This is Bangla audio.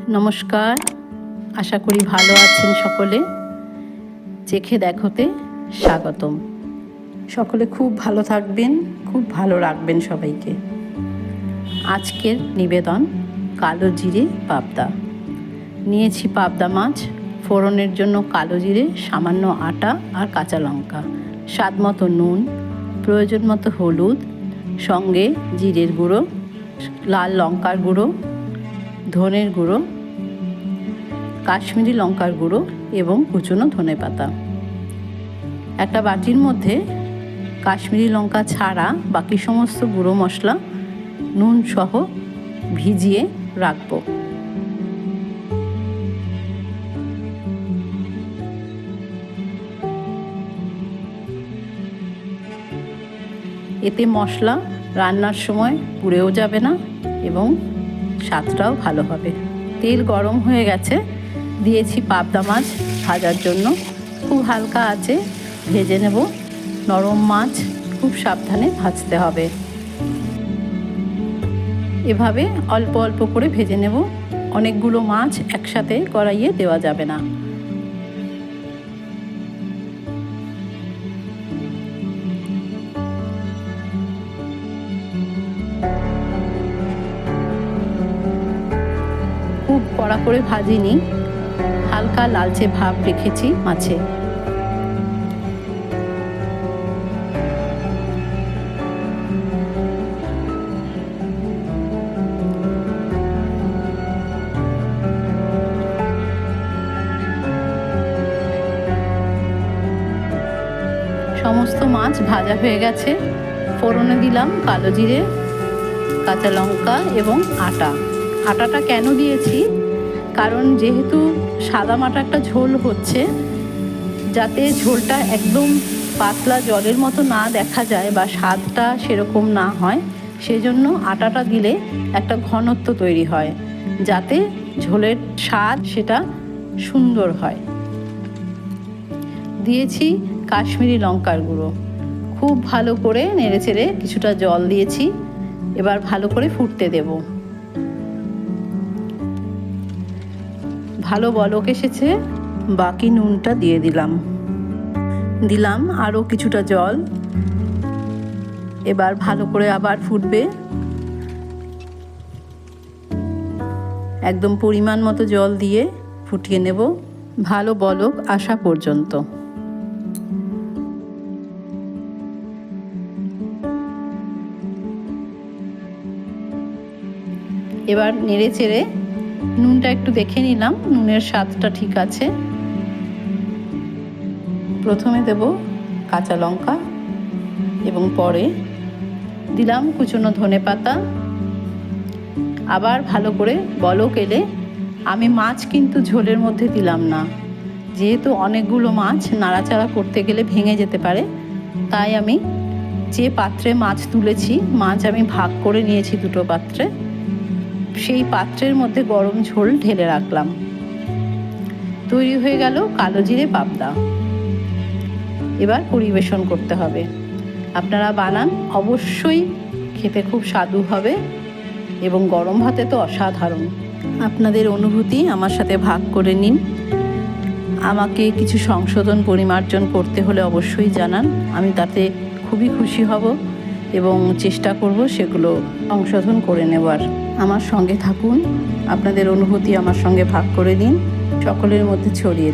নমস্কার, আশা করি ভালো আছেন সকলে। চেখে দেখোতে স্বাগতম। সকলে খুব ভালো থাকবেন, খুব ভালো রাখবেন সবাইকে। আজকের নিবেদন কালো জিরে পাবদা। নিয়েছি পাবদা মাছ, ফোড়নের জন্য কালো জিরে, সামান্য আটা আর কাঁচা লঙ্কা, স্বাদ মতো নুন, প্রয়োজন মতো হলুদ, সঙ্গে জিরের গুঁড়ো, লাল লঙ্কার গুঁড়ো, ধনের গুঁড়ো, কাশ্মীরি লঙ্কার গুঁড়ো এবং কুচনো ধনেপাতা। একটা বাটির মধ্যে কাশ্মীরি লঙ্কা ছাড়া বাকি সমস্ত গুঁড়ো মশলা নুন সহ ভিজিয়ে রাখবো। এতে মশলা রান্নার সময় পুড়েও যাবে না এবং স্বাদটাও ভালো হবে। তেল গরম হয়ে গেছে, দিয়েছি পাবদা মাছ ভাজার জন্য। খুব হালকা আঁচে ভেজে নেব। নরম মাছ, খুব সাবধানে ভাজতে হবে। এভাবে অল্প অল্প করে ভেজে নেব। অনেকগুলো মাছ একসাথে কড়াইয়ে দেওয়া যাবে না। খুব কড়া করে ভাজিনি, হালকা লালচে ভাব রেখেছি মাছে। সমস্ত মাছ ভাজা হয়ে গেছে। ফোড়নে দিলাম কালো জিরে, কাঁচা লঙ্কা এবং আটা। আটাটা কেন দিয়েছি, কারণ যেহেতু সাদামাটা একটা ঝোল হচ্ছে, যাতে ঝোলটা একদম পাতলা জলের মতো না দেখা যায় বা স্বাদটা সেরকম না হয়, সেজন্য আটাটা দিলে একটা ঘনত্ব তৈরি হয়, যাতে ঝোলের স্বাদ সেটা সুন্দর হয়। দিয়েছি কাশ্মীরি লঙ্কার গুঁড়ো। খুব ভালো করে নেড়েচেড়ে কিছুটা জল দিয়েছি। এবার ভালো করে ফুটতে দেব। ভালো বলক এসেছে, বাকি নুনটা দিয়ে দিলাম আরও কিছুটা জল। এবার ভালো করে আবার ফুটবে, একদম পরিমাণ মতো জল দিয়ে ফুটিয়ে নেব ভালো বলক আসা পর্যন্ত। এবার নেড়ে চেড়ে নুনটা একটু দেখে নিলাম, নুনের স্বাদটা ঠিক আছে। প্রথমে দেব কাঁচা লঙ্কা এবং পরে দিলাম কুচনো ধনেপাতা। আবার ভালো করে বলক এলে, আমি মাছ কিন্তু ঝোলের মধ্যে দিলাম না, যেহেতু অনেকগুলো মাছ নাড়াচাড়া করতে গেলে ভেঙে যেতে পারে, তাই আমি যে পাত্রে মাছ তুলেছি, মাছ আমি ভাগ করে নিয়েছি দুটো পাত্রে, সেই পাত্রের মধ্যে গরম ঝোল ঢেলে রাখলাম। তৈরি হয়ে গেল কালো জিরে পাবদা। এবার পরিবেশন করতে হবে। আপনারা বানান, অবশ্যই খেতে খুব স্বাদু হবে এবং গরম ভাতে তো অসাধারণ। আপনাদের অনুভূতি আমার সাথে ভাগ করে নিন। আমাকে কিছু সংশোধন পরিমার্জন করতে হলে অবশ্যই জানান, আমি তাতে খুবই খুশি হব এবং চেষ্টা করব সেগুলো সংশোধন করে নেওয়ার। আমার সঙ্গে থাকুন, আপনাদের অনুভূতি আমার সঙ্গে ভাগ করে নিন, সকলের মধ্যে ছড়িয়ে